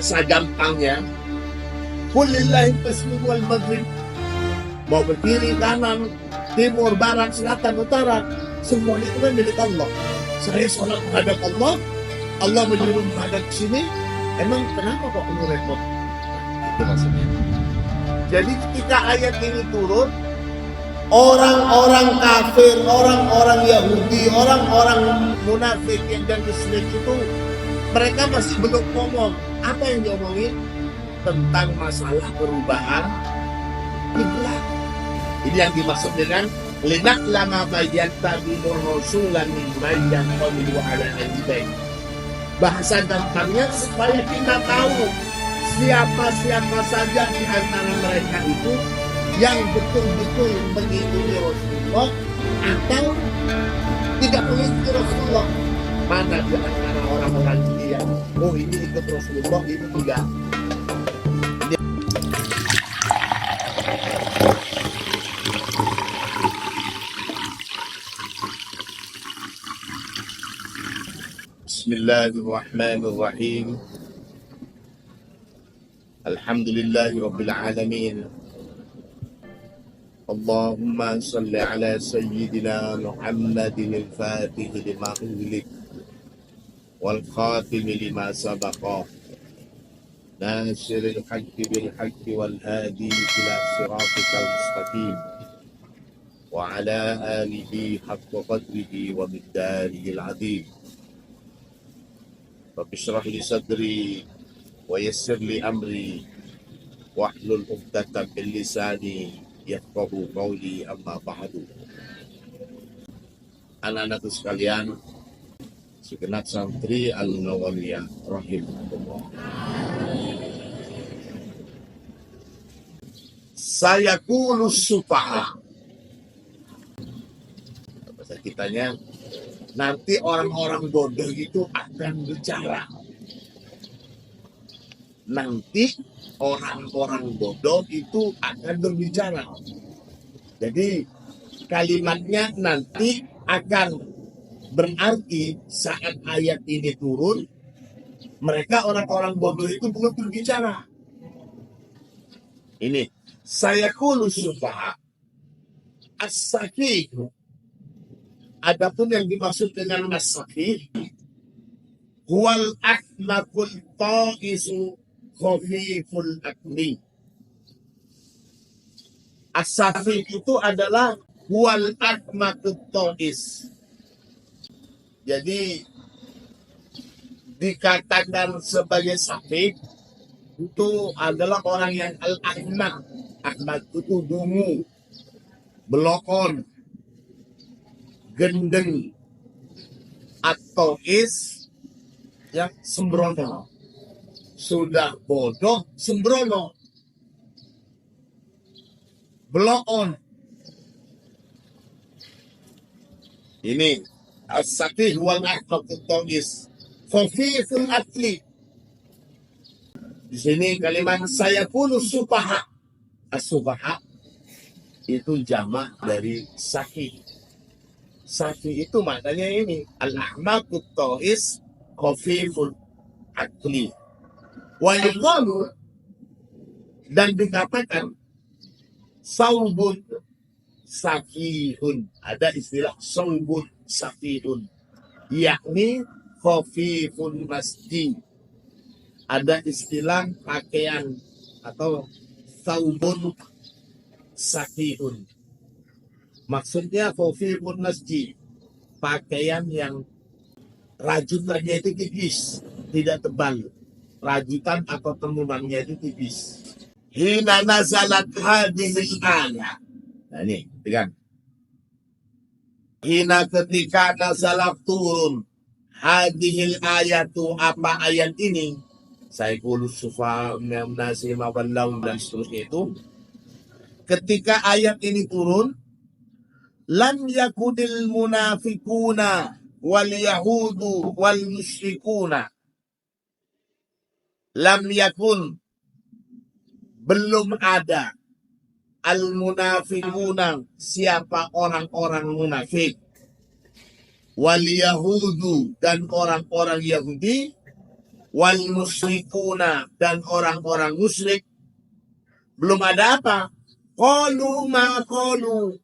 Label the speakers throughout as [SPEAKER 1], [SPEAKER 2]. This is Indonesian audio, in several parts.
[SPEAKER 1] bahasa gampangnya, kulillahil masjid wal maghrib. Mau berdiri kanan, timur, barat, selatan, utara, semuanya itu kan milik Allah. Saya sholat menghadap Allah, Allah menyuruh menghadap sini. Emang kenapa kok perlu repot? Itu maksudnya. Jadi ketika ayat ini turun, orang-orang kafir, orang-orang Yahudi, orang-orang munafik yang dan musyrik itu, mereka masih belum ngomong. Apa yang diomongin? Tentang masalah perubahan kiblat. Ini yang dimaksud dengan lina'lama mayyattabi'ur rasulan mimman yanqalibu ala aqibaih. Bahasa gampangnya supaya kita tahu siapa-siapa saja di antara mereka itu yang betul-betul mengikuti Rasulullah atau tidak mengikuti Rasulullah. Mana di antara orang-orang dia, oh ini ikut Rasulullah, ini tidak. Bismillahirrahmanirrahim. Alhamdulillahi Rabbil Alamin. Allahumma salli ala Sayyidina Muhammadin al-Fatih lima ughliq wal khatim lima sabaqa nasiril haqqi bil haqqi wal hadi ila siratikal mustaqim wa ala alihi haqqa qadrihi wa miqdarihi al-'azim. Rabbi shrah li sadri wa yassir li amri wahlul 'uqdatam min lisani yafqahu qawli, amma ba'du. Anak-anakku sekalian, segenap santri Al-Nawawiyah rahimahullah. Saya kulus sufaha. Bahasa kitanya, nanti orang-orang bodoh itu akan bicara. Nanti orang-orang bodoh itu akan berbicara. Jadi kalimatnya nanti akan berarti saat ayat ini turun, mereka orang-orang bodoh itu belum berbicara. Ini saya kulus sufaha as-safih. Adapun yang dimaksud dengan as-safih, huwal akhlaqul ta'isu khafiful akli. As-safih itu adalah huwal akhlaqul ta'is. Jadi dikatakan sebagai safih itu adalah orang yang al-ahmaq. Ahmaq itu dungu, belokon, gendeng, atau yang sembrono. Sudah bodoh, sembrono, belokon. Ini as-safih wal akhlaqut ta'is khafiful akli. Di sini kalimat saya pun sufaha. As-sufaha itu jamak dari safih. Safih itu maknanya ini al-ahmaqut ta'is khafiful akli. Wa yuqalu, dan dikatakan saubun safihun. Ada istilah saubun safihun, yakni khafifun masjid. Ada istilah pakaian atau saubun safihun. Maksudnya khafifun masjid, pakaian yang rajutannya itu tipis, tidak tebal. Rajutan atau tenunannya itu tipis. Hina nazalat hadhil ayat. Nah ini, pegang. Hina ketika nazalat turun hadhil ayatu, apa ayat ini? Saya kulus sufa memnasi mawallahu dan seterusnya itu. Ketika ayat ini turun, lam yakudil munafikuna wal yahudu wal musyrikuna. Lam yakun, belum ada, al munafikuna, siapa orang-orang munafik, wal yahudu, dan orang-orang Yahudi, wal musyrikuna, dan orang-orang musyrik. Belum ada apa? Qalu ma qalu.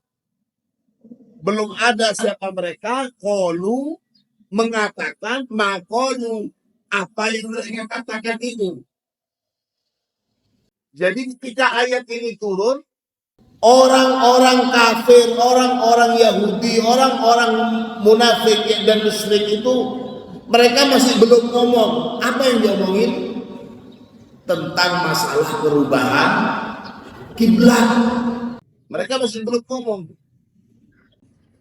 [SPEAKER 1] Belum ada siapa mereka. Qalu, mengatakan ma qalu, apa yang mereka katakan itu. Jadi ketika ayat ini turun, orang-orang kafir, orang-orang Yahudi, orang-orang munafik dan musyrik itu, mereka masih belum ngomong. Apa yang diomongin? Tentang masalah perubahan kiblat. Mereka masih belum ngomong.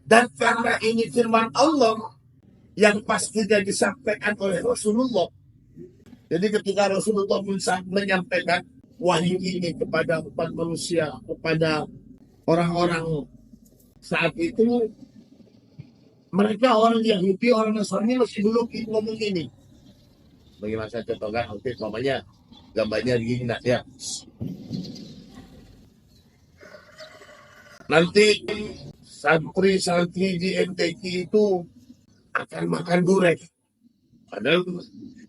[SPEAKER 1] Dan karena ini firman Allah yang pastinya disampaikan oleh Rasulullah. Jadi ketika Rasulullah menyampaikan wahyu ini kepada umat manusia, kepada orang-orang saat itu, mereka orang Yahudi, orang Nasrani masih belum ngomong ini. Bagaimana saya contohkan? Oke, namanya gambarnya begini, nah ya. Nanti santri-santri di MTQ itu akan makan durian. Padahal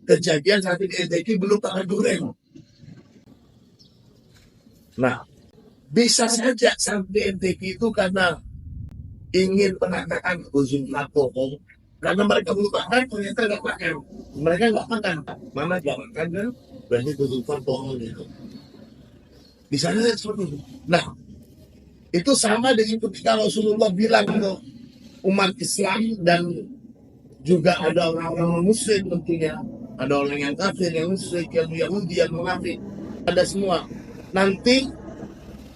[SPEAKER 1] kejadian santri di MTQ belum makan durian. Nah, bisa saja santri MTQ itu karena ingin mengatakan jumlah bohong, karena mereka belum makan, ternyata nggak makan. Mereka nggak makan, mana nggak makan kan? Berarti tujuan bohong itu. Bisa saja seperti itu. Nah, itu sama dengan ketika Rasulullah bilang ke umat Islam, dan juga ada orang-orang Muslim tentunya, ada orang yang kafir, yang musyrik, yang Yahudi, yang munafik, ada semua. Nanti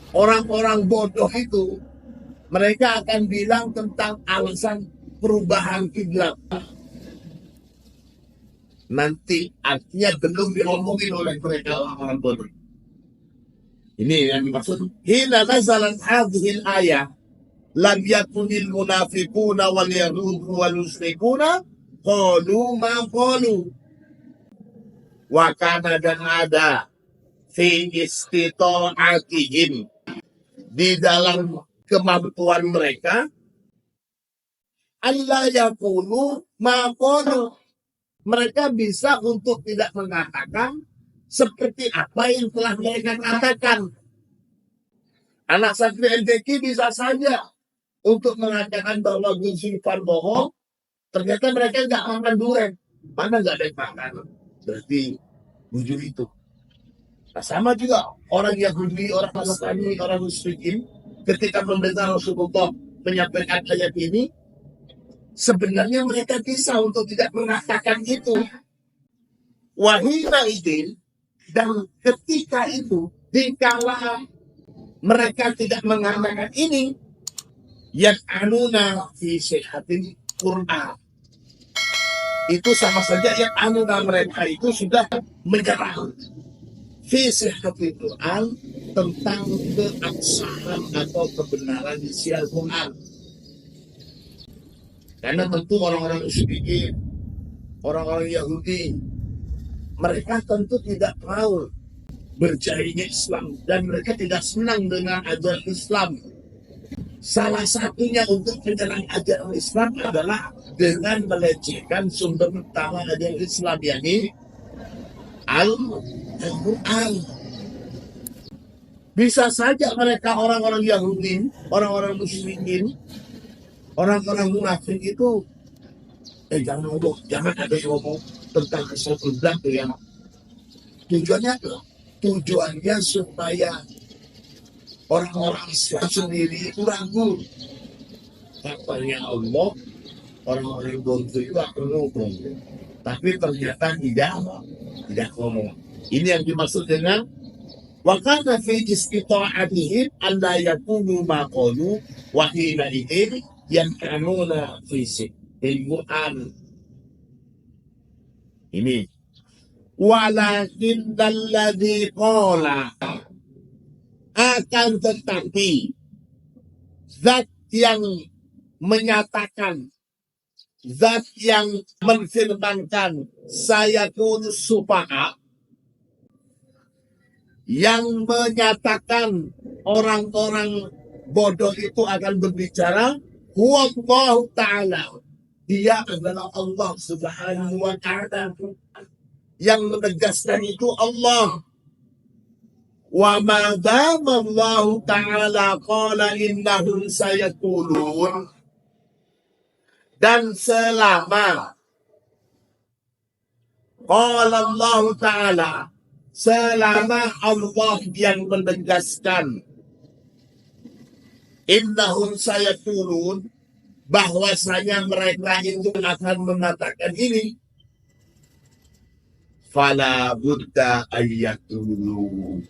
[SPEAKER 1] orang-orang bodoh itu, mereka akan bilang tentang alasan perubahan kiblat. Nanti artinya belum diomongin oleh mereka orang-orang bodoh. Ini yang dimaksud. Hina nazalat hadhil ayah, lam yakunil munafiquna wal yahudu wal musyrikuna qalu ma qalu. Wa kana, dan ada fi istita'atihim, di dalam kemampuan mereka, alla yaqulu ma qalu, mereka bisa untuk tidak mengatakan seperti apa yang telah mereka katakan. Anak santri MTQ bisa saja untuk mengatakan bahwa Zulfan bohong, ternyata mereka nggak makan durian. Mana nggak ada yang makan? Berarti jujur itu. Nah, sama juga orang Yahudi, orang Nasrani, orang musyrikin, ketika mendengar Rasulullah menyampaikan ayat ini, sebenarnya mereka bisa untuk tidak mengatakan itu. Wahina idin, dan ketika itu, dikala mereka tidak mengatakan ini, yat'anuna fi sihhatil Qur'an, itu sama saja yat'anuna, mereka itu sudah menyerang fi sihhatil Qur'an, tentang keabsahan atau kebenaran isi Al-Quran. Karena tentu orang-orang musyrikin, orang-orang Yahudi, mereka tentu tidak mau berjaya Islam, dan mereka tidak senang dengan ajaran Islam. Salah satunya untuk menyerang ajaran Islam adalah dengan melecehkan sumber utama ajaran Islam, yakni Al-Quran. Bisa saja mereka orang-orang Yahudi, orang-orang musyrikin, orang-orang munafik itu, jangan ada yang ngomong tentang kesatuan itu ya. Tujuannya supaya orang-orang Islam sendiri itu ragu. Katanya Allah, orang-orang bodoh itu akan ngomong, tapi ternyata tidak ngomong. Ini yang dimaksud dengan wa kana fi istita'atihim an la yakunu ma qalu wa hina idin yan'anuna fi Al-Quran. Ini walakin alladhi qala, akan tetapi zat yang menyatakan, zat yang menfirmankan saya kunus sufaha, yang menyatakan orang-orang bodoh itu akan berbicara, huwallahu ta'ala, dia adalah Allah subhanahu wa ta'ala, Yang menegaskan itu Allah. Wa ma dama Allah Ta'ala qala innahum sayaqulun. Dan selama qala Allah Ta'ala, selama Allah yang menegaskan innahum sayaqulun, bahwasanya mereka itu akan mengatakan ini, fala budda ayyaqulu,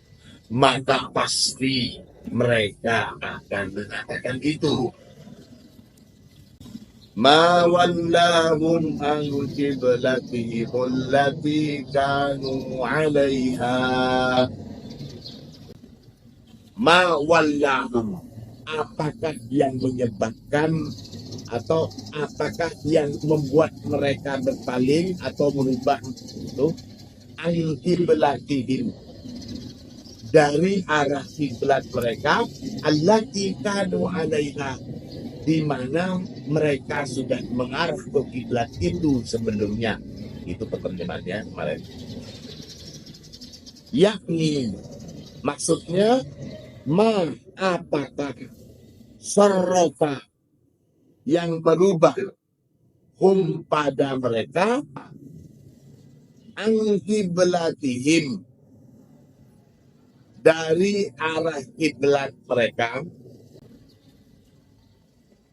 [SPEAKER 1] maka pasti mereka akan mengatakan itu. Ma wallahum an qiblatihim allati kanu 'alaiha. Ma wallahum, apakah yang menyebabkan atau apakah yang membuat mereka berpaling atau merubah itu, an qiblatihim, dari arah kiblat mereka, allati kanu 'alaiha, di mana mereka sudah mengarah ke kiblat itu sebelumnya. Itu penerjemahannya kemarin. Yakni, maksudnya, apakah sarrafa, yang berubah, hum, pada mereka, an qiblatihim, dari arah kiblat mereka.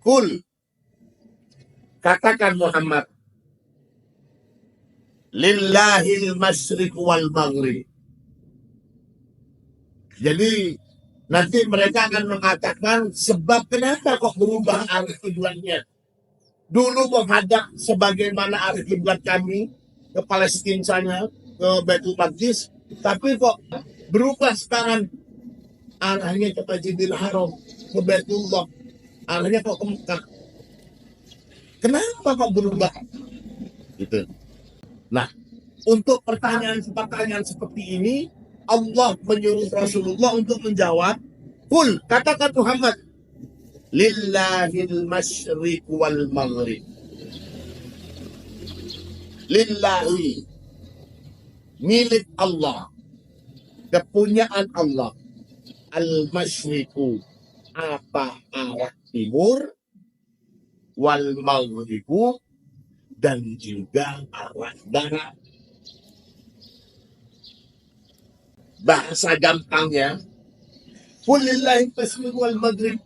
[SPEAKER 1] Kul, katakan Muhammad, lillahil masyriq wal maghrib. Jadi nanti mereka akan mengatakan sebab kenapa kok berubah arah kiblatnya. Dulu menghadap sebagaimana arah kiblat kami ke Palestina sana, ke Baitul Maqdis, tapi kok berubah sekarang arahnya ke Masjidil Haram, ke Baitullah, arahnya kok ke Mekah. Kenapa kok berubah? Gitu. Nah, untuk pertanyaan seperti ini, Allah menyuruh Rasulullah untuk menjawab, kul, katakan Muhammad, lillahil masyriq wal maghrib. Lillahi, milik Allah, kepunyaan Allah, al-masyriqu, apa arah timur, wal maghribu, dan juga arah barat. Bahasa gampangnya, kulillahi masyriq wal maghrib.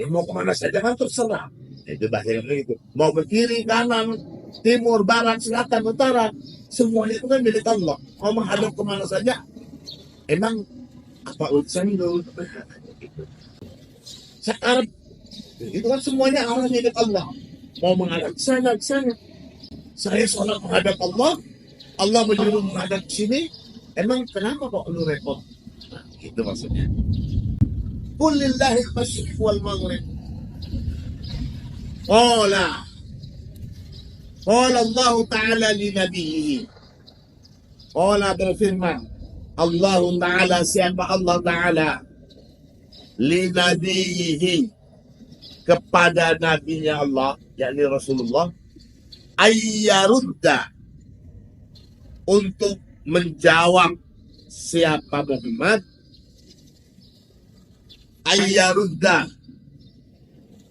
[SPEAKER 1] Mau kemana saja kan terserah. Itu bahasa itu. Mau ke kiri, kanan, timur, barat, selatan, utara, semuanya itu kan milik Allah. Mau menghadap kemana saja, emang apa urusan itu? Sekarang itu kan semuanya arah milik Allah. Mau menghadap ke sana, ke sana. Saya sholat menghadap Allah, Allah menyuruh menghadap ke sini. Emang kenapa kok lu repot? Nah, itu maksudnya. Kulillahi masyriq wal maghrib. Qala Allah Ta'ala li nabiyhi. Qala, berfirman Allah Ta'ala, siapa Allah Ta'ala, li nabiyhi, kepada nabinya Allah, yakni Rasulullah, ayyarudda, untuk menjawab siapa Muhammad, ayyarudda,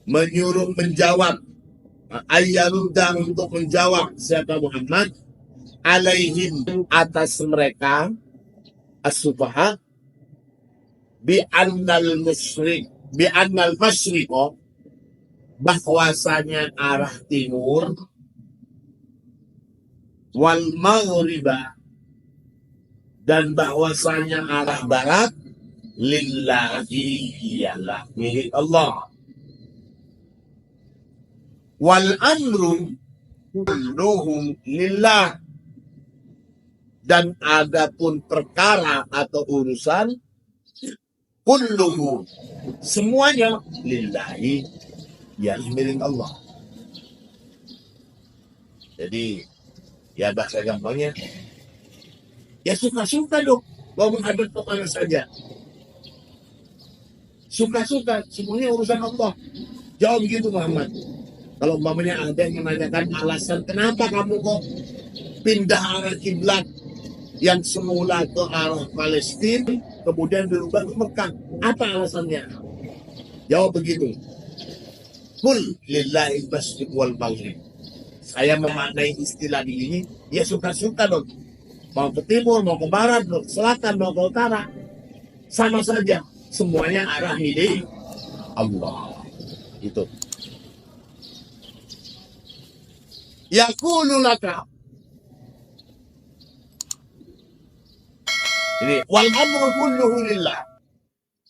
[SPEAKER 1] menyuruh menjawab, ayyarudda, untuk menjawab siapa Muhammad, alaihim, atas mereka, as-sufaha, bi'annal masyriqo, bahwasanya arah timur, wal maghriba, dan bahwasanya arah barat, lillahi, ialah milik Allah. Wal amru kulluhum lillah, dan adapun perkara atau urusan, kulluhum, semuanya, lillahi, ialah milik Allah. Jadi ya bahasa gampangnya, ya suka-suka dong, mau menghadap kemana saja. Suka-suka, semuanya urusan Allah. Jawab begitu Muhammad. Kalau umpamanya ada yang menanyakan alasan kenapa kamu kok pindah arah kiblat yang semula ke arah Palestina, kemudian berubah ke Mekah. Apa alasannya? Jawab begitu. Qul lillahi masjid wal maghrib. Saya memaknai istilah ini, ya suka-suka dong. Mau ke timur, mau ke barat, mau ke selatan, mau ke utara. Sama saja. Semuanya arah milik Allah. Itu. Yaqulu laka. Ini wal amru kulluhu lillah.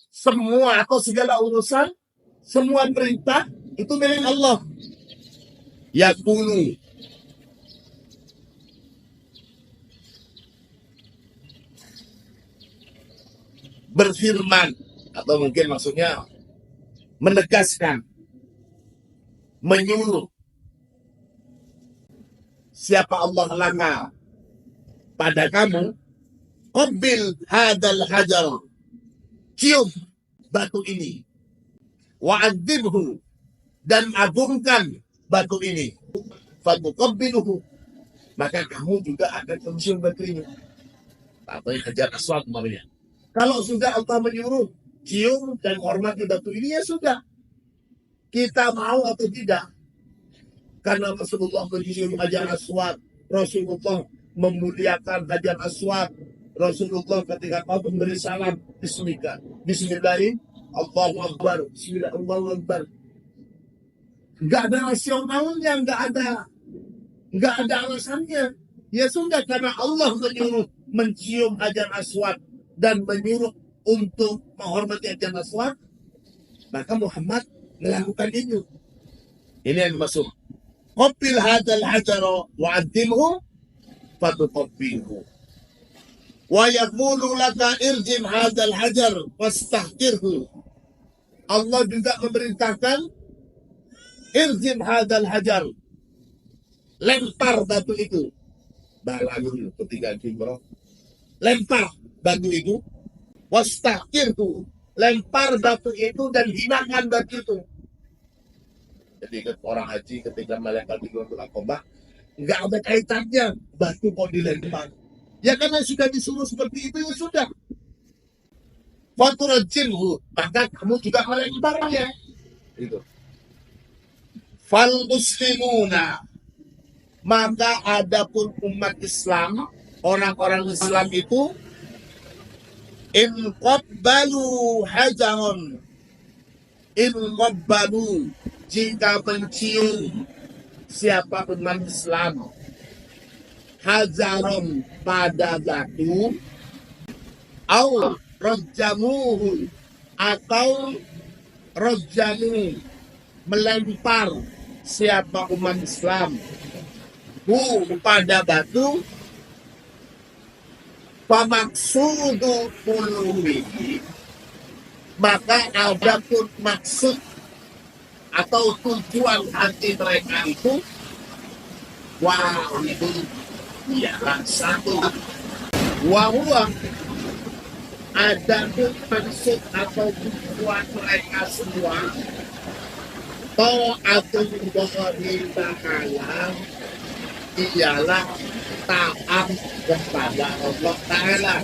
[SPEAKER 1] Semua atau segala urusan, semua perintah itu milik Allah. Yaqulu. Berfirman, atau mungkin maksudnya menegaskan, menyuruh. Siapa Allah laka pada kamu, qabil hadal hajar, cium batu ini, wa'adzibhu, dan agungkan batu ini, fatuqabbiluhu, maka kamu juga akan mencium batu ini. Atau hajar aswad namanya. Kalau sudah Allah menyuruh cium dan hormati batu ini, ya sudah. Kita mau atau tidak. Karena Rasulullah mencium hajar aswad, Rasulullah memuliakan hajar aswad, Rasulullah ketika mau memberi salam, Bismillahirrahmanirrahim, Allahu Akbar, Bismillah, Allahu Akbar. Nggak ada rasionalnya, nggak ada alasannya. Ya sudah, karena Allah menyuruh mencium hajar aswad dan menyuruh untuk menghormati hajar aswad, maka Muhammad melakukan itu. Ini yang dimaksud. Qabil hadal hajara wa'adzimhu fatuqabbilhu. Wa yaqulu laka irjim hadal hajar wastahqirhu. Allah juga memerintahkan irjim hadal hajar. Lempar batu itu. Balagul ketika Jumrah. Lempar batu itu. Wastahqirhu. Lempar batu itu dan hinakan batu itu. Jadi orang haji ketika melempar di Gunung Aqabah, nggak ada kaitannya batu kok dilempar. Ya karena sudah disuruh seperti itu, ya sudah. Faturajimhu, maka kamu juga melemparnya. Itu. Fal muslimuna, maka adapun umat Islam, orang-orang Islam itu, in qabbalu hajaron, in qabbalu, jika mencium siapa umat Islam hajaron pada batu, au rajjamuhu, atau rajjamu melempar siapa umat Islam pada batu, pamaksudu qulubihi, maka adapun maksud atau tujuan hati mereka itu, wah itu ialah satu, wahwa adapun maksud atau tujuan mereka semua, ta'atullahi ta'ala, ialah taat kepada Allah Ta'ala.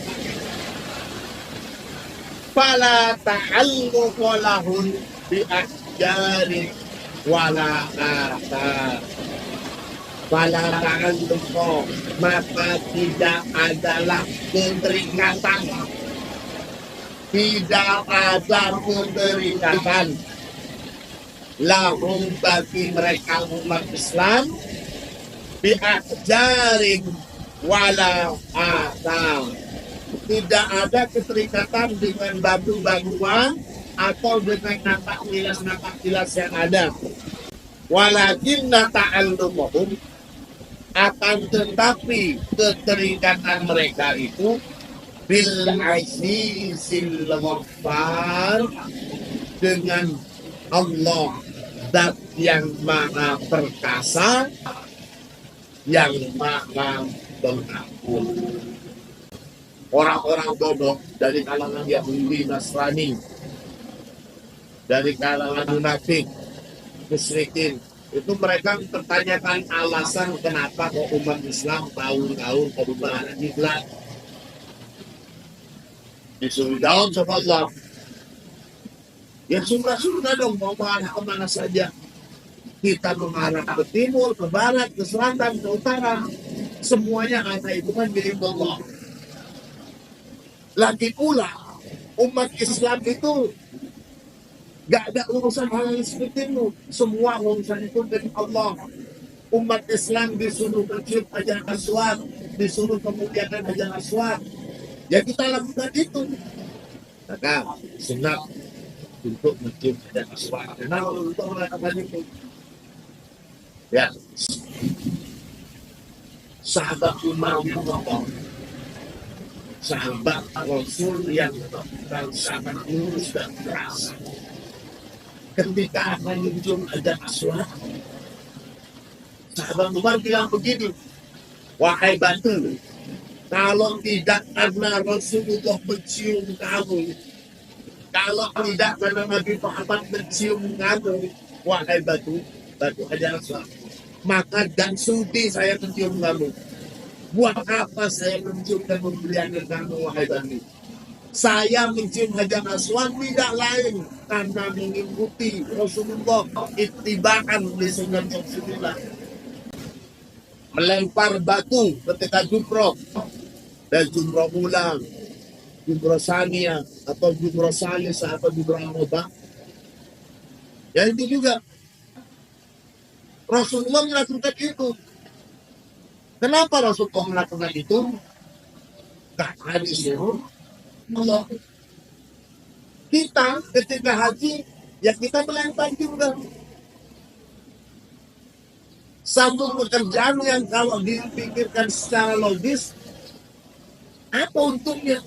[SPEAKER 1] Fala ta'alluqa lahum bi'ahjari wala athar. Fala ta'alluqa, maka tidak adalah keterikatan, tidak ada keterikatan lahum bagi mereka umat Islam bi'ahjarin wala athar. Tidak ada keterikatan dengan batu-batuan atau dengan nampak kilas yang ada. Walakinna ta'alluqahum, akan tetapi keterikatan mereka itu bil azizil ghaffar, dengan Allah zat yang maha perkasa, yang maha pengampun. Orang-orang bodoh dari kalangan Yahudi, Nasrani, dari kalangan munafik, musyrikin, Itu mereka mempertanyakan alasan kenapa kok umat Islam tahun-tahun perubahan kiblat. Disuruh jawab sama Allah. Ya sudah dong, mau mengarah kemana saja. Kita mengarah ke timur, ke barat, ke selatan, ke utara. Semuanya ada hitungan milik Allah. Lagi pula, umat Islam itu gak ada urusan hal yang seperti itu. Semua urusan itu dari Allah. Umat Islam disuruh mencium hajar aswad, disuruh memuliakan hajar aswad. Ya kita lakukan itu. Maka sunat untuk mencium hajar aswad. Kenapa untuk melakukan itu? Ya, sahabat Umar bin Khattab, sahabat Rasul yang sangat lurus dan keras. Ketika akan mencium hajar aswad, sahabat Umar bilang begini, wahai batu, kalau tidak karena Rasulullah mencium kamu, kalau tidak karena Nabi Muhammad mencium kamu, wahai batu hajar aswad, maka dan sudi saya mencium kamu. Buat apa saya mencium dan memuliakan kamu, wahai batu? Saya mencium hajar aswad tidak lain karena mengikuti Rasulullah, ittiba'an li sunnah Rasulullah. Melempar batu ketika jumroh dan jumroh ulang, jumroh saniyah atau jumroh salis atau jumroh amobah. Ya itu juga Rasulullah melakukan itu. Kenapa Rasulullah melakukan itu? Karena disuruh Allah. Kita ketika haji, ya kita melempar juga. Satu pekerjaan yang kalau dipikirkan secara logis, apa untungnya?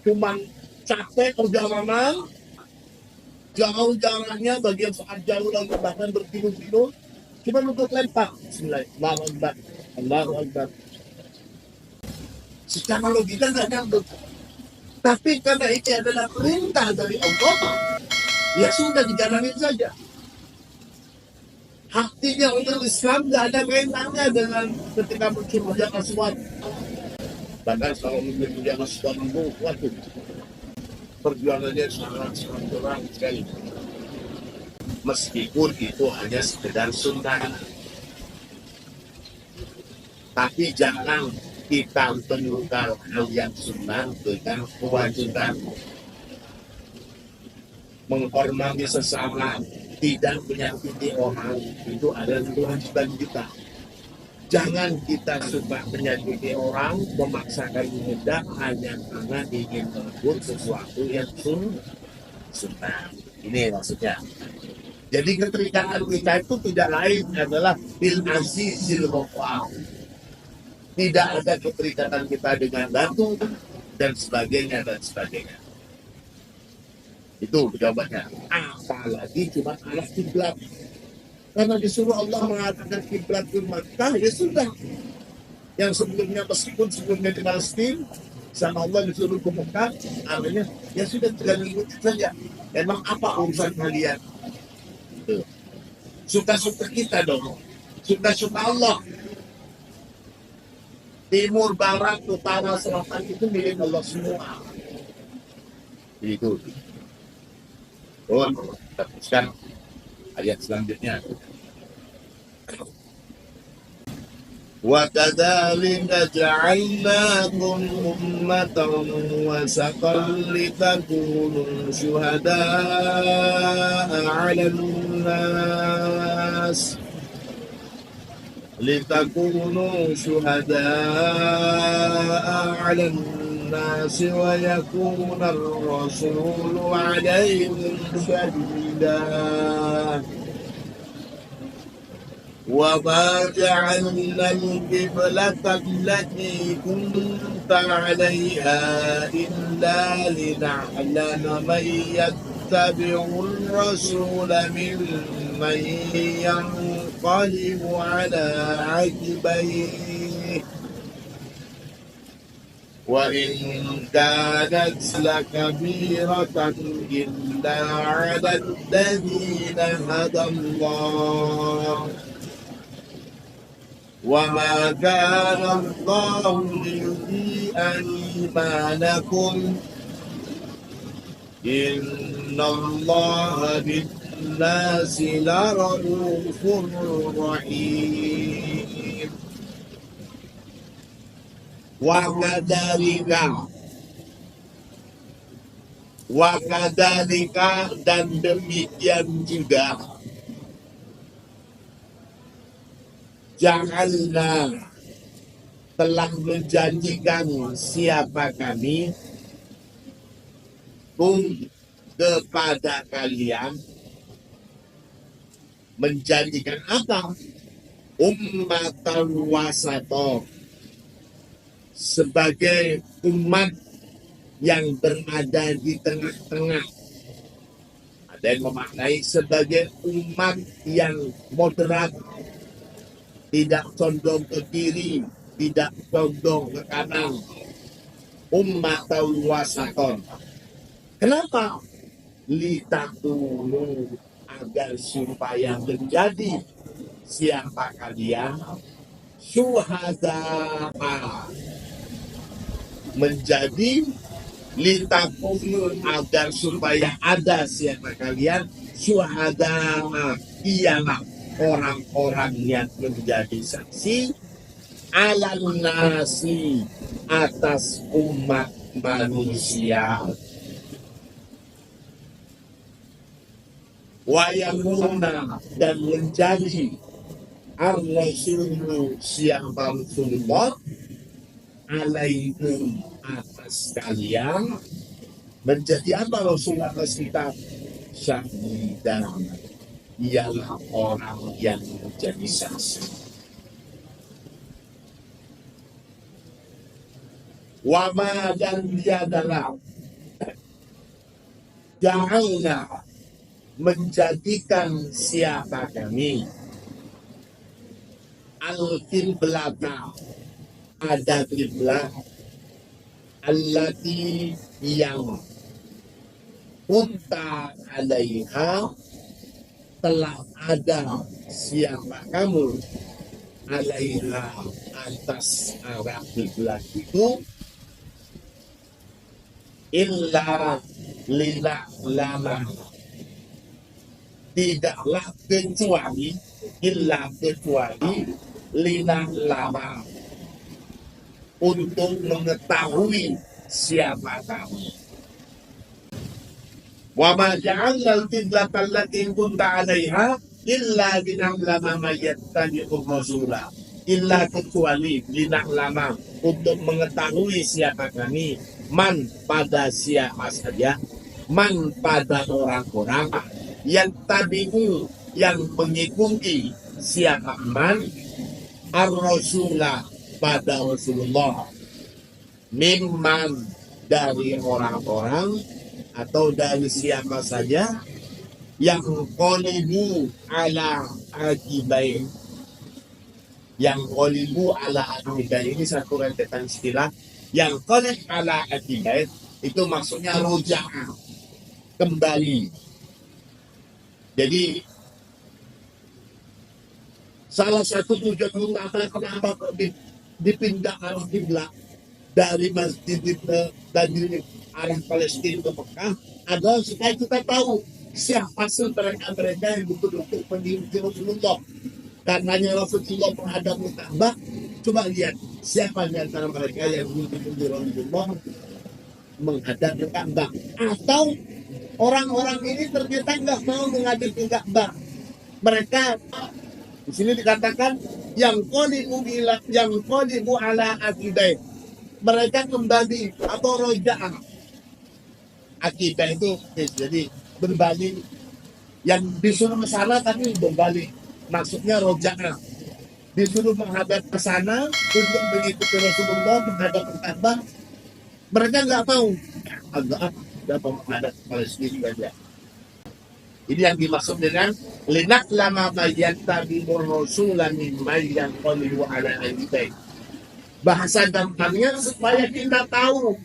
[SPEAKER 1] Cuma capek perjalanan, jauh jalannya, bagian sangat jauh lagi, bahkan berkilo-kilo, cuma untuk lempar. Bismillahirrahmanirrahim. Allahu Akbar. Secara logika nggak nyambung. Tapi karena ini adalah perintah dari Allah, ya sudah dijalanin saja. Artinya untuk Islam nggak ada kaitannya dengan ketika mencium hajar aswad. Bahkan kalau mencium hajar aswad itu, waduh, perjuangannya sangat berat sekali. Meskipun itu hanya sekedar sunnah, tapi jangan kita menukar hal yang sunnah dengan kewajiban. Menghormati sesama, tidak menyakiti orang, itu adalah kewajiban kita. Jangan kita suka menyakiti orang, memaksakan kehendak hanya karena ingin merebut sesuatu yang sunnah. Ini maksudnya. Jadi keterikatan kita itu tidak lain adalah bil azizil ghafar. Tidak ada keterikatan kita dengan batu dan sebagainya dan sebagainya. Itu jawabannya. Apalagi cuma arah kiblat. Karena disuruh Allah mengatakan kiblat ke Makkah, ya sudah. Yang sebelumnya meskipun sebelumnya di Palestina, sama Allah disuruh ke Makkah, artinya ya sudah tinggal ikuti saja. Emang apa urusan kalian? Suka-suka kita dong. Suka-suka Allah. Timur, barat, utara, selatan itu milik Allah semua. Itu. Oh, kita teruskan ayat selanjutnya. وَكَذَلِكَ جَعَلْنَاكُمْ أُمَّةً وَسَطًا لِتَكُونُوا شُهَدَاءَ عَلَى النَّاسِ وَيَكُونَ الرَّسُولُ عَلَيْكُمْ شَهِيدًا وَمَا جَعَلْنَا الْقِبْلَةَ الَّتِي كُنْتَ عَلَيْهَا إِلَّا لِنَعْلَمَ مَن يَتَّبِعُ الرَّسُولَ مِمَّن يَنقَلِبُ عَلَى عَقِبَيْهِ وإن كانت لكبيرة إلا على الذين هدى الله وما كان الله ليضيع إيمانكم إن الله بالناس لرؤوف رحيم. Wakadhalika dan demikian juga janganlah telah menjanjikan siapa kami kepada kalian, menjanjikan apa? Ummatan wasato, sebagai umat yang berada di tengah-tengah. Ada yang memaknai sebagai umat yang moderat, tidak condong ke kiri, tidak condong ke kanan. Ummatan wasaton. Kenapa? Litakunu, agar supaya menjadi siapa kalian syuhada, menjadi litakunu, agar supaya ada siapa kalian syuhada, ialah orang-orang yang menjadi saksi alal nasi, atas umat manusia. Wayakuna, dan menjadi ar-rasulu, siapa Rasulullah, alaikum, atas kalian, menjadi apa Rasulullah atas kita? Syahidan, ialah orang yang menjadi saksi. Wama, dan dia adalah janganlah menjadikan siapa kami al-qiblata, ada kiblat allati, yang kunta alaiha, telah ada siapa kamu alaiha, atas arah kiblat itu, illa lillah lama, tidaklah kecuali, illa kecuali lillah lama, untuk mengetahui siapa kamu. Wa ma ja'alna al-qiblata allati kunta 'alaiha illa lina'lama man yattabi'ur rasula, illa kecuali lina'lama, untuk mengetahui siapa kami, man, pada siapa saja, man, pada orang-orang yang tabi'u, yang mengikuti siapa man, ar-rasulah, pada Rasulullah, mimman, dari orang-orang atau dari siapa saja yang qalibu ala akibai, yang qalibu ala akibai ini satu rentetan istilah. Yang qalib ala akibai itu maksudnya roja'ah, kembali. Jadi salah satu tujuan utama kenapa dipindahkan kiblat dari masjid dari arah Palestina ke Mekah adalah supaya kita tahu siapa sih mereka yang betul-betul mengikuti Rasulullah. Karenanya Rasulullah menghadap Ka'bah, coba lihat siapa di antara mereka yang mengikuti Rasulullah menghadap Ka'bah. Atau orang-orang ini ternyata nggak mau menghadap Ka'bah. Mereka di sini dikatakan yang qalibu ala akibai, mereka kembali atau roja'ah. Akidah itu jadi berbalik, yang disuruh ke sana tapi berbalik, maksudnya roja'ah. Disuruh menghadap ke sana untuk mengikuti Rasulullah menghadap ke Ka'bah, mereka nggak mau, agak dapat menghadap Palestina saja. Ini yang dimaksud dengan linak lama mayyanta bimur rasulan mimman yang qalibu ala akibai. Bahasa gampangnya supaya kita tahu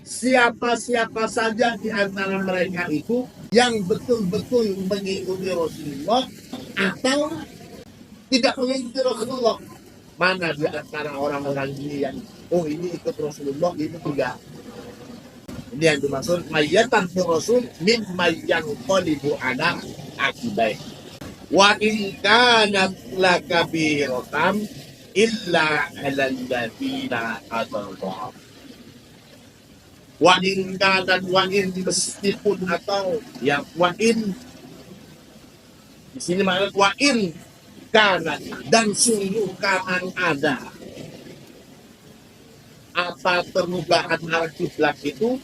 [SPEAKER 1] siapa-siapa saja di antara mereka itu yang betul-betul mengikuti Rasulullah atau tidak mengikuti Rasulullah. Mana di antara orang-orang ini yang ini ikut Rasulullah, ini tidak. Ini yang dimaksud mayyatan fi Rasul min mayyang qalibu ala akibai. Wa in kanat lakabiratan illa alal ladina adallah. Wa in kanat meskipun atau ya wa in di sini makna wa in kanat dan sungguh kan ada apa perubahan arah kiblat itu,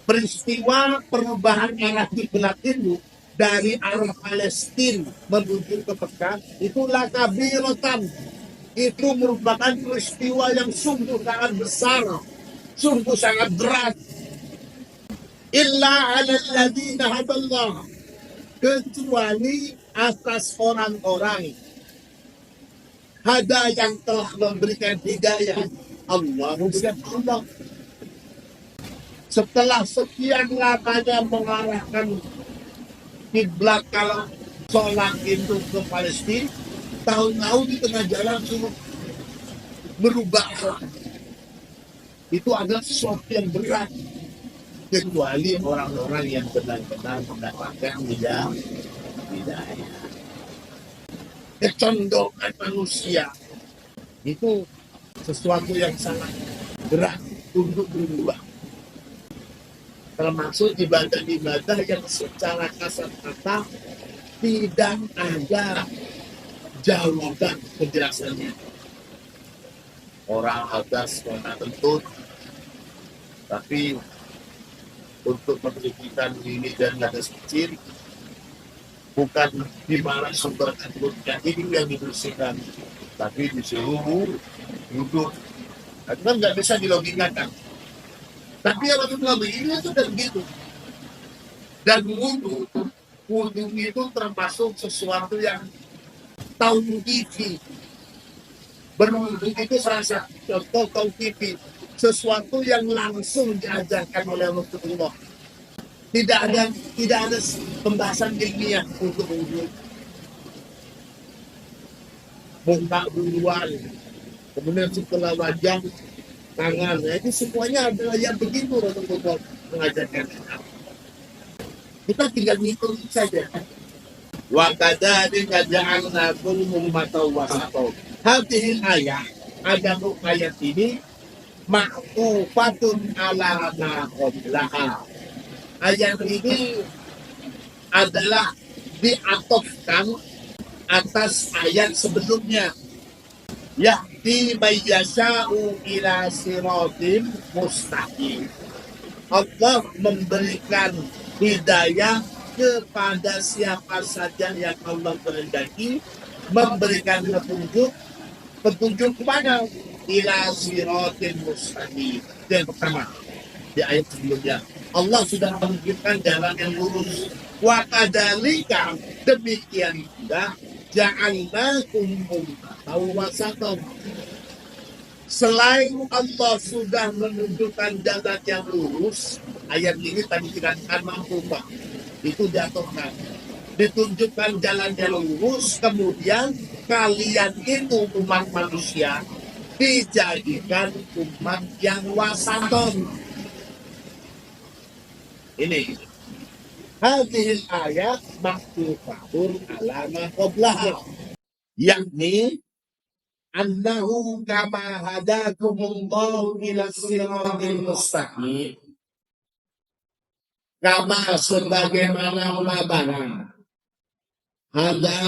[SPEAKER 1] peristiwa perubahan arah kiblat itu dari arah Palestina menuju ke Mekah itu lakabiratan, itu merupakan peristiwa yang sungguh sangat besar, sungguh sangat berat. Illa alal ladina hadallah, kecuali atas orang-orang hada yang telah memberikan hidayah Allah. Setelah sekian lamanya mengarahkan kiblat kalau sholat itu ke Palestina, tahu-tahu di tengah jalan suruh berubah. Itu adalah sesuatu yang berat, kecuali orang-orang yang benar-benar mendapatkan hidayah. Kecondongan manusia itu sesuatu yang sangat berat untuk berubah. Termasuk ibadah-ibadah yang secara kasat mata tidak ada jawaban penjelasannya. Orang ada sekolah tentu, tapi untuk menunjukkan ini dan ada kecil, bukan di mana sumber tentunya ini yang dibersihkan, tapi disuruh duduk. Itu kan nggak bisa dilogikakan. Tapi yang Rasulullah ini sudah begitu. Dan wudhu itu termasuk sesuatu yang tauqifi. Berwudhu itu serasa contoh tauqifi, sesuatu yang langsung diajarkan oleh Rasulullah. Tidak ada pembahasan ilmiah untuk wudhu. Muka duluan, kemudian setelah wajah, tangan, itu semuanya adalah yang begitu Rasulullah mengajarkan. Kita tinggal mengikuti saja. Wa kadzalika ja'alnakum ummatan wasatan. Hadhihi ayat, ada ayat ini ma'tufatun ala ma qablaha. Ayat ini adalah diatofkan atas ayat sebelumnya. Yahdi mayyasha'u ila siratim mustaqim. Allah memberikan hidayah kepada siapa saja yang Allah kehendaki, memberikan petunjuk kepada ila siratim mustaqim. Yang pertama di ayat sebelumnya Allah sudah menunjukkan jalan yang lurus. Wa kadzalika, demikian juga ja'alnakum ummatan wasatan. Selain Allah sudah menunjukkan jalan yang lurus, ayat ini tadi dikatakan mampu Pak, itu diaturkan, ditunjukkan jalan yang lurus, kemudian kalian itu umat manusia dijadikan umat yang wasaton. Ini hadhil ayat maktufatun ala ma qablaha, yakni annahu kama hadakumullahu ila siratil mustaqim, kama sebagaimana ulama ada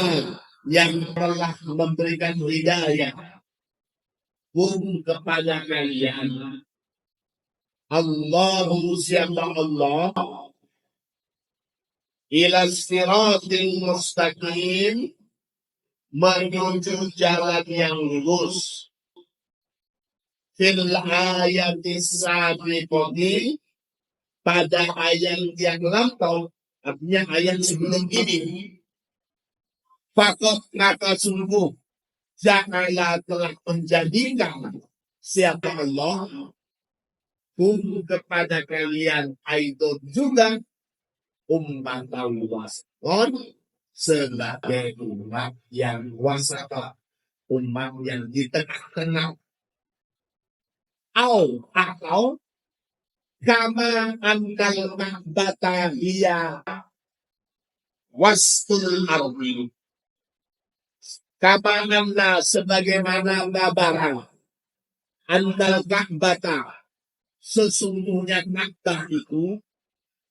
[SPEAKER 1] yang telah memberikan hidayah kepada kalian. Allahu siapa Allah ila siratil mustaqim, menuju jalan yang lurus. Fil ayati sabiqati, pada ayat yang lampau, artinya ayat sebelum ini. Fakot maka sungguh Janganlah telah menjadikan siapa Allah kepada kalian itu juga umat wasat sebagai umat yang wasat, umat yang di tengah-tengah. Atau kama antal bata hiya wastul ardi, kapananlah sebagaimana barang antal bata, sesungguhnya Ka'bah itu,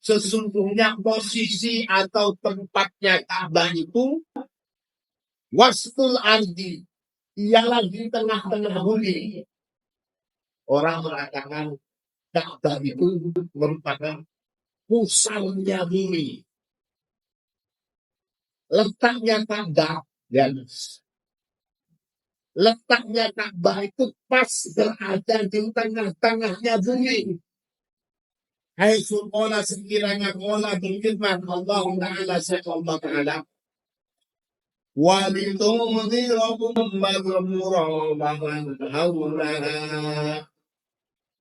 [SPEAKER 1] sesungguhnya posisi atau tempatnya Ka'bah itu wastul ardi, ialah di tengah-tengah bumi. Orang mengatakan Ka'bah itu merupakan pusatnya bumi. Letaknya Ka'bah dan letaknya Ka'bah itu pas berada di tengah-tengahnya bumi. Hai sumola sekiranya mola berfirman Allah Ta'ala Allah Ta'ala walitunzirakum man haulaha,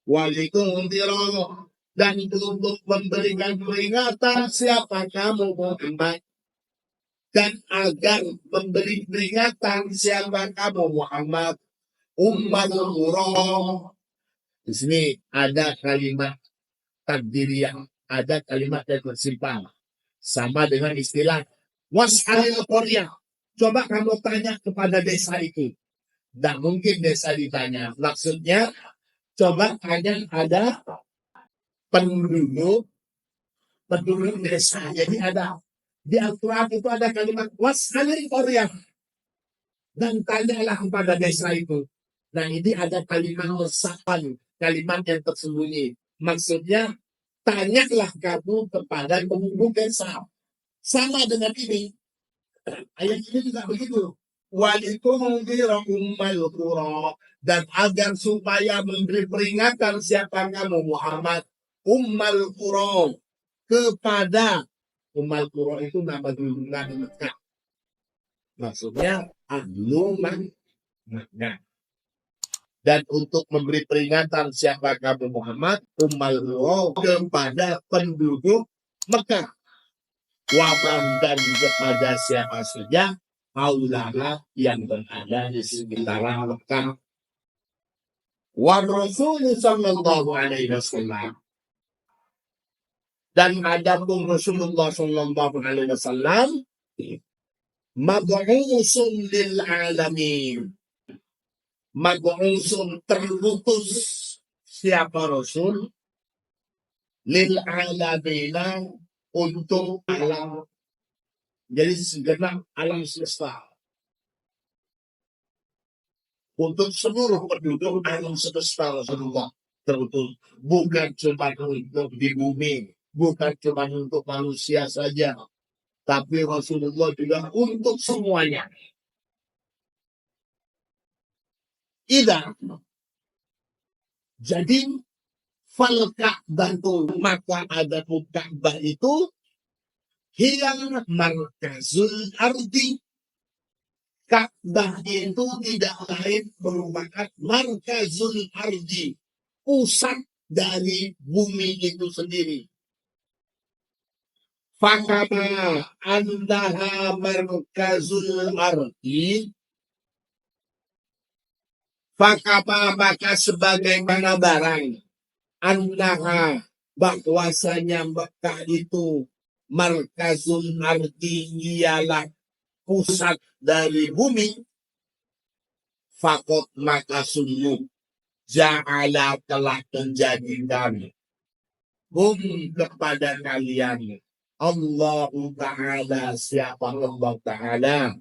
[SPEAKER 1] walitunzirakum, dan untuk memberikan peringatan siapa kamu Muhammad, dan agar memberi peringatan siapa kamu Muhammad Ummul Qura. Di sini ada kalimat takdiriyah, ada kalimat yang bersimpan sama dengan istilah was'alil qaryah. Coba kamu tanya kepada desa itu. Tidak mungkin desa ditanya. Maksudnya coba tanya ada penduduk desa. Jadi ada di Al-Quran itu ada kalimat was'alil qaryah, dan tanyalah kepada desa itu. Nah, ini ada kalimat resapan, kalimat yang tersembunyi. Maksudnya tanyalah kamu kepada penduduk desa. Sama dengan ini. Ayat ini juga begitu. Walitunzirakum qura, dan agar supaya memberi peringatan siapa kamu Muhammad Ummul Qura, kepada Ummul Qura itu nama dunia di Mekah. Maksudnya ahlu Mekah. Dan untuk memberi peringatan siapa kamu Muhammad Ummul Qura, kepada penduduk Mekah. Waman, dan kepada siapa saja maulana yang berada di sekitaran Mekah. Wa Rasul sallallahu alaihi wasallam, dan adapun Rasulullah sallallahu alaihi wasallam mab'usun lil alamin, mab'usun, terutus siapa Rasul, lil alamina, untuk alam, jadi segenap alam semesta, untuk seluruh penduduk alam semesta. Rasulullah terutus, bukan cuma untuk di bumi, bukan cuma untuk manusia saja, tapi Rasulullah juga untuk semuanya. Jadi fal Ka'bah, maka ada Ka'bah itu hilang markazul ardi. Ka'bah itu tidak lain merupakan markazul ardi, pusat dari bumi itu sendiri. Fakama andaha markazul ardi, fakama, maka sebagaimana barang, andaha, bahwasanya Mekah itu markazul ardi, ialah pusat dari bumi. Fakot, maka sungguh ja'ala, telah menjadikan kepada kalian Allah Ta'ala, siapa Allah Ta'ala,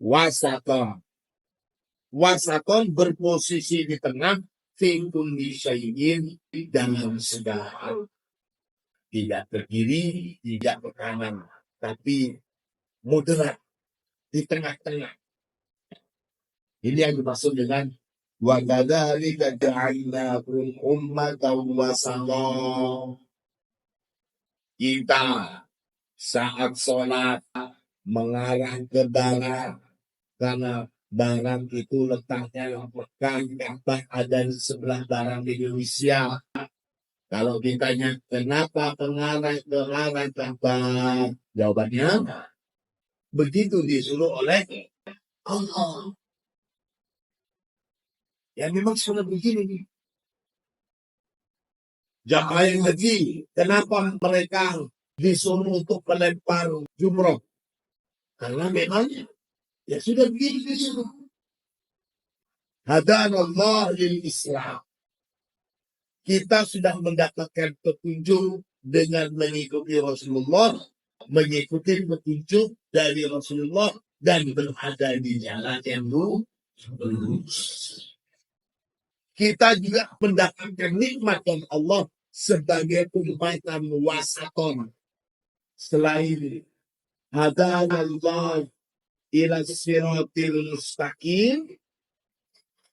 [SPEAKER 1] wasata, wasaton, berposisi di tengah, fi kulli syai'in, dalam segala hal. Tidak ke kiri, tidak ke kanan, tapi moderat, di tengah-tengah. Ini yang dimaksud dengan wa kadzalika ja'alnakum ummatan wasata. Kita saat sholat mengarah ke barat, karena barang itu letaknya di Mekah, Ka'bah ada di sebelah barang di Indonesia. Kalau ditanya kenapa pengarah ke arah Ka'bah, jawabannya begitu disuruh oleh Allah. Ya memang sudah begini nih. Jamaah yang haji, kenapa mereka disuruh untuk melempar jumroh? Karena memang ya sudah begini disuruh. Hadanallah lil Islam. Kita sudah mendapatkan petunjuk dengan mengikuti Rasulullah, mengikuti petunjuk dari Rasulullah dan berada di jalan yang lurus. Kita juga mendapatkan nikmat dari Allah sebagai ummatan wasaton. Selain hadanallah ila siratil mustaqim,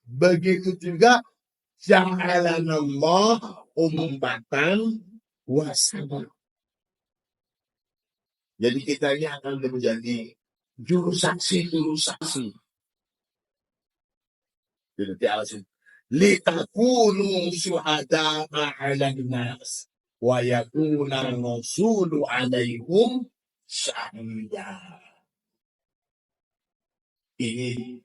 [SPEAKER 1] begitu juga ja'alanallah ummatan wasatan. Jadi kita ini akan menjadi juru saksi. Jadi alasan litakunu syuhada'a 'alan nas wa yakuna rasulu 'alaikum syahida. Ini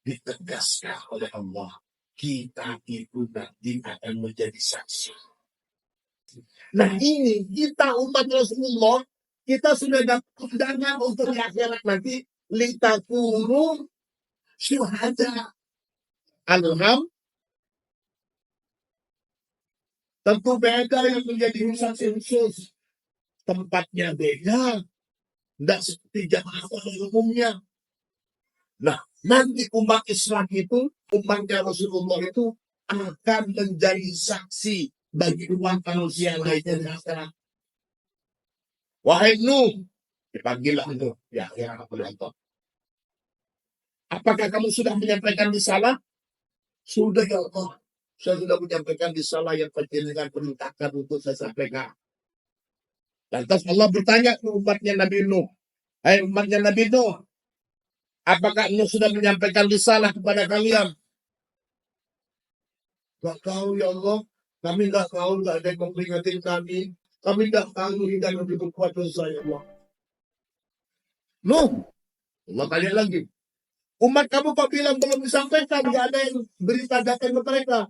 [SPEAKER 1] ditegaskan oleh Allah. Kita itu nanti akan menjadi saksi. Nah ini kita umat Rasulullah, kita sudah dapat undangan untuk di akhirat nanti litakunu syuhada. Al-Ham tentu beda yang menjadi saksi khusus. Tempatnya beda. Tidak seperti jamaah pada umumnya. Nah, nanti umat Islam itu, umatnya Rasulullah itu akan menjadi saksi bagi umat manusia lainnya di akhirat. Wahai Nuh, dipanggillah itu di akhirat oleh Allah. Apakah kamu sudah menyampaikan risalah? Sudah ya Allah. Saya sudah menyampaikan risalah yang penjenengan perintahkan untuk saya sampaikan. Lantas Allah bertanya ke umatnya Nabi Nuh. Hai umatnya Nabi Nuh, apakah Nuh sudah menyampaikan risalah kepada kalian? Gak tahu ya Allah. Kami gak tahu, gak ada yang memperingatin kami. Kami gak tahu hingga lebih berkuat dosa ya Allah. Nuh, Allah tanya lagi. Umat kamu kok bilang belum disampaikan, gak ada yang berita datang ke mereka.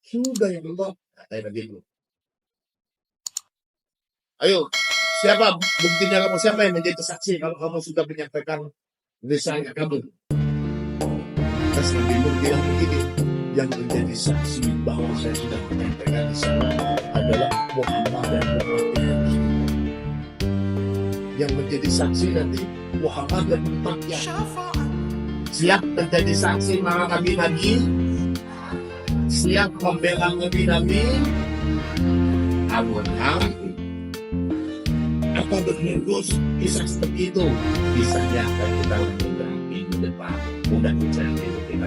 [SPEAKER 1] Sudah ya Allah. Kata Nabi Nuh. Ayo, siapa buktinya kamu? Siapa yang menjadi saksi kalau kamu sudah menyampaikan risalah kamu? Terus Nabi Nuh bilang begini, yang menjadi saksi bahwa saya sudah menyampaikan risalah adalah Muhammad dan umatnya. Yang menjadi saksi nanti Muhammad dan umatnya. Siap menjadi saksi para nabi-nabi, siap membela nabi-nabi. Apa benar kisah seperti itu? Kisahnya akan kita lanjutkan minggu depan. Mudah-mudahan kita